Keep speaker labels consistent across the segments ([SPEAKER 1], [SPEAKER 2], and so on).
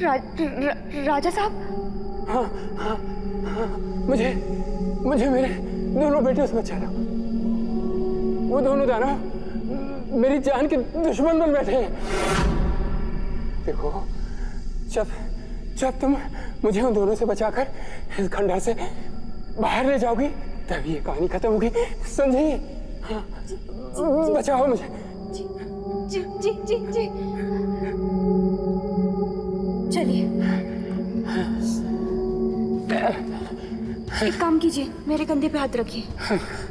[SPEAKER 1] राजा साहब।
[SPEAKER 2] हाँ हाँ हाँ, मुझे मेरे दोनों बेटे से बचा लो। वो दोनों दानव मेरी जान के दुश्मन बन बैठे हैं। देखो, जब तुम मुझे उन दोनों से बचाकर इस खंडहर से बाहर ले जाओगी तभी ये कहानी खत्म होगी, समझी? हाँ, बचाओ मुझे।
[SPEAKER 1] जी जी जी जी। चलिए, एक काम कीजिए, मेरे कंधे पे हाथ रखिए,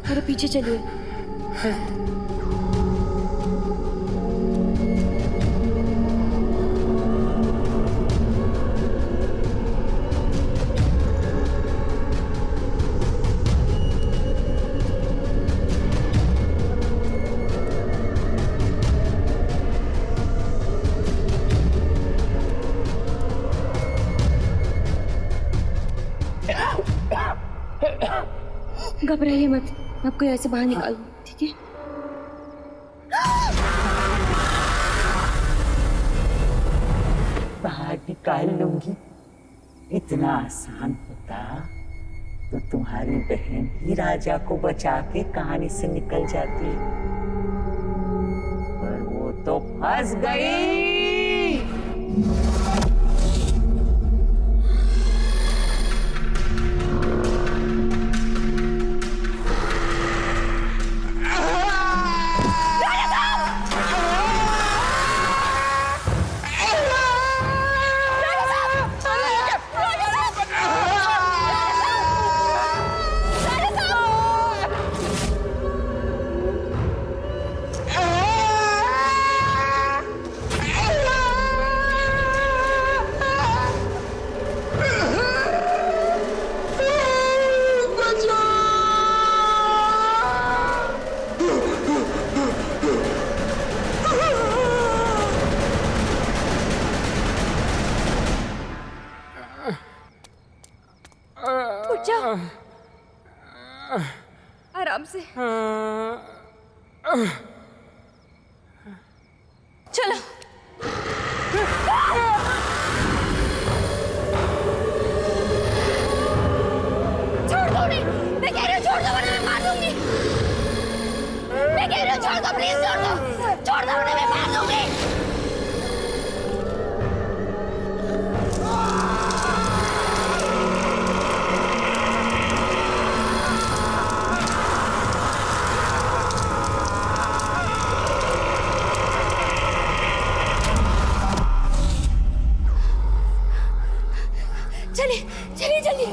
[SPEAKER 1] मेरे पीछे चलिए। घबराइए मत, मैं आपको यहाँ से बाहर निकाल दूँ, ठीक है?
[SPEAKER 3] बाहर निकाल लूंगी? इतना आसान होता तो तुम्हारी बहन ही राजा को बचा के कहानी से निकल जाती, पर वो तो फंस गई।
[SPEAKER 1] आराम से। चलो। छोड़ दो उन्हें, मैं कह रही हूँ छोड़ दो वरना मैं मार दूंगी। मैं कह रही हूँ छोड़ दो, प्लीज छोड़ दो उन्हें, मैं मार दूंगी। चलिए जल्दी।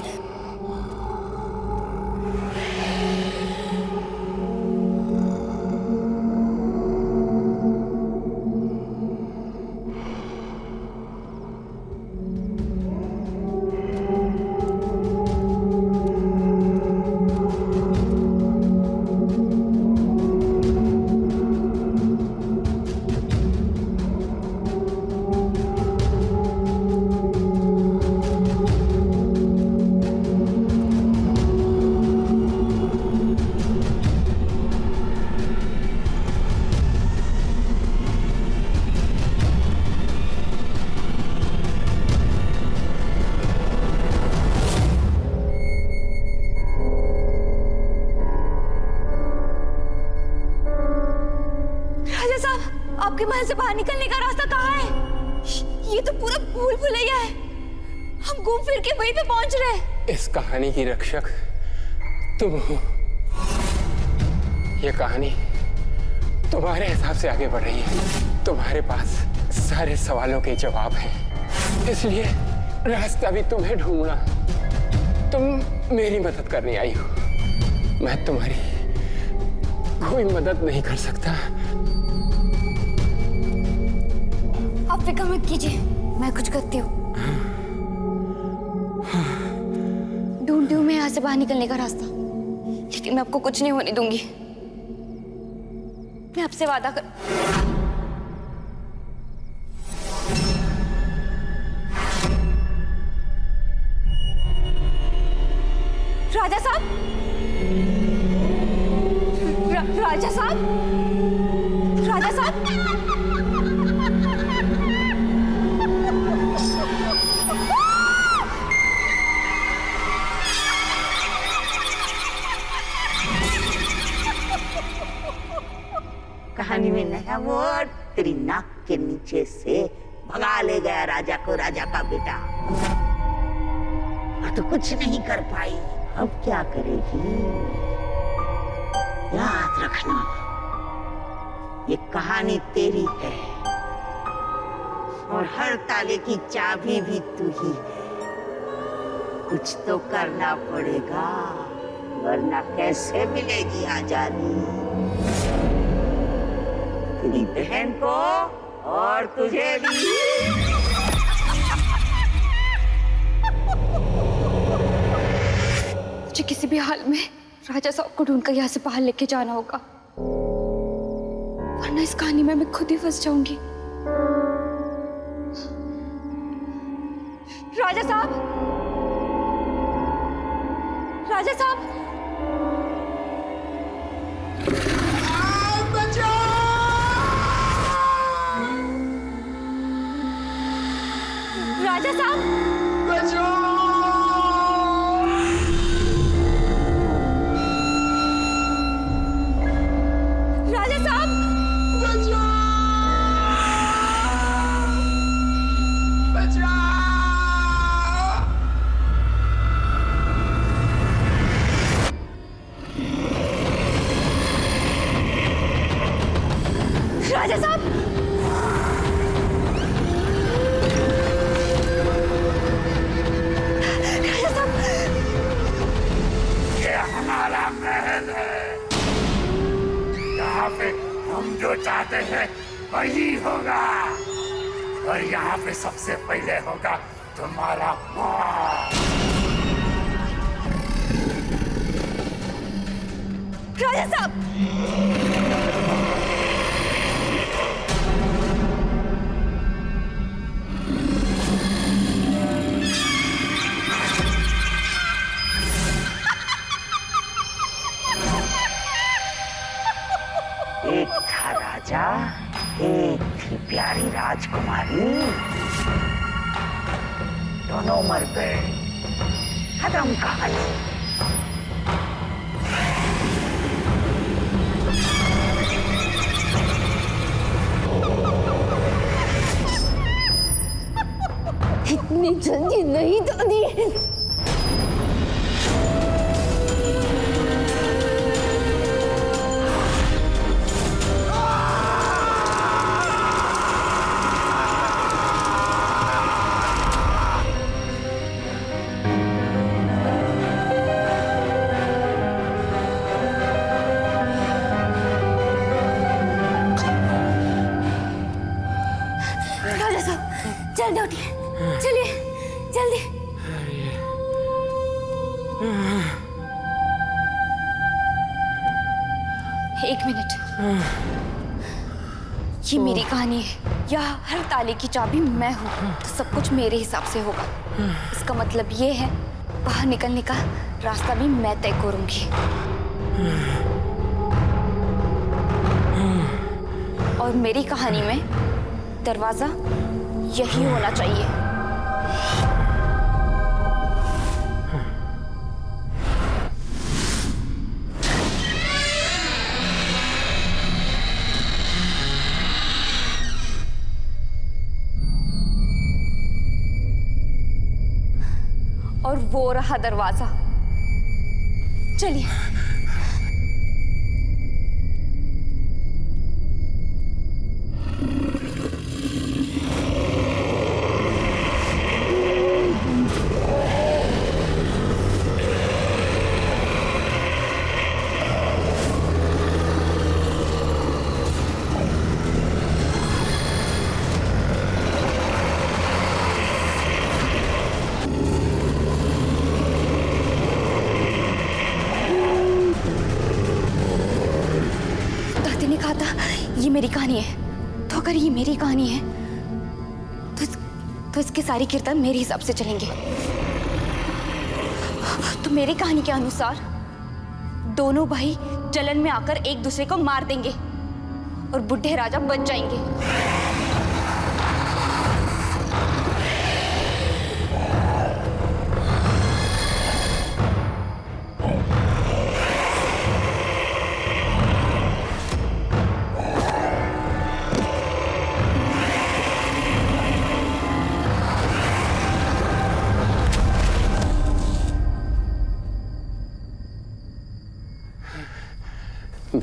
[SPEAKER 1] आपके महल से बाहर निकलने का रास्ता कहाँ है? ये तो पूरा भूल भुलैया है। हम घूम फिर के वहीं पे पहुंच रहे हैं।
[SPEAKER 2] इस कहानी की रक्षक तुम हो। ये कहानी तुम्हारे हिसाब से आगे बढ़ रही है। तुम्हारे पास सारे सवालों के जवाब हैं, इसलिए रास्ता भी तुम्हें ढूंढना। तुम मेरी मदद करने आई हो, मैं तुम्हारी कोई मदद नहीं कर सकता।
[SPEAKER 1] आप फिक्र मत कीजिए, मैं कुछ करती हूँ। ढूंढती हूँ मैं यहाँ से बाहर निकलने का रास्ता, लेकिन मैं आपको कुछ नहीं होने दूंगी। मैं आपसे वादा कर। राजा साहब, राजा साहब, राजा साहब।
[SPEAKER 3] ले गया राजा को, राजा का बेटा। और तो कुछ नहीं कर पाई, अब क्या करेगी? याद रखना, ये कहानी तेरी है और हर ताले की चाबी भी तू ही है। कुछ तो करना पड़ेगा, वरना कैसे मिलेगी आजादी तेरी बहन को और तुझे भी।
[SPEAKER 1] मुझे किसी भी हाल में राजा साहब को ढूंढकर यहाँ से बाहर लेके जाना होगा, वरना इस कहानी में मैं खुद ही फंस जाऊंगी। राजा साहब, राजा साहब, राजा साहब, राजा साहब, राजा साहब, राजा साहब,
[SPEAKER 4] ये हमारा महल है। यहाँ पे हम जो चाहते हैं वही होगा, और यहाँ पे सबसे पहले होगा तुम्हारा मौत।
[SPEAKER 1] राजा साहब,
[SPEAKER 3] एक था राजा, एक थी प्यारी राजकुमारी, दोनों मर गए। खत्म कहानी।
[SPEAKER 1] इतनी जल्दी नहीं दादी। राजा साहब, जल्दी उठिए, चलिए जल्दी। एक मिनट, ये मेरी कहानी है, यहाँ हर ताले की चाबी मैं हूँ, तो सब कुछ मेरे हिसाब से होगा। इसका मतलब ये है बाहर निकलने का रास्ता भी मैं तय करूंगी। और मेरी कहानी में दरवाजा यही होना चाहिए। और वो रहा दरवाजा। चलिए। ये मेरी कहानी है, तो अगर ये मेरी कहानी है तो इसके सारी किरदार मेरे हिसाब से चलेंगे। तो मेरी कहानी के अनुसार दोनों भाई जलन में आकर एक दूसरे को मार देंगे और बुढ़े राजा बच जाएंगे।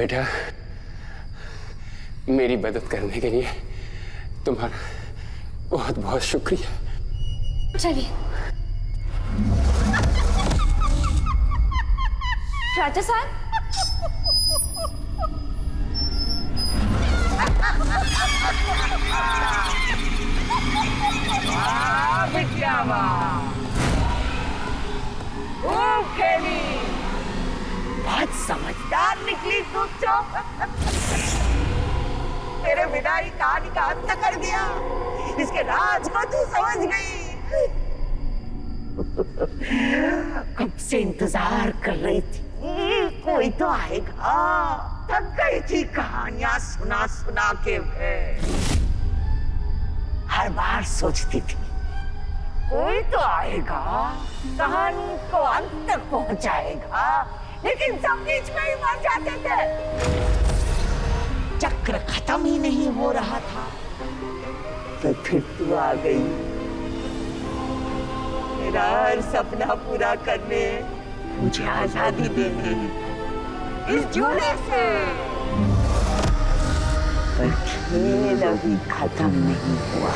[SPEAKER 2] बेटा, मेरी मदद करने के लिए तुम्हारा बहुत बहुत शुक्रिया।
[SPEAKER 1] चलिए। राजा साहब,
[SPEAKER 3] बिटिया खूब खेली, बहुत समझदार निकली तू तो। तेरे बिना ही कहानी का अंत कर दिया, इसके राज को तू समझ गई। कब से इंतजार कर रही थी, कोई तो आएगा। थक गई थी कहानियां सुना सुना के मैं। हर बार सोचती थी कोई तो आएगा, कहानी को अंत तक पहुंचाएगा, लेकिन सब बीच में ही मर जाते थे। चक्र खत्म ही नहीं हो रहा था, तो फिर तू आ गई, मेरा हर सपना पूरा करने, मुझे आजादी देने, इस झूले से। पर खेल अभी खत्म नहीं हुआ।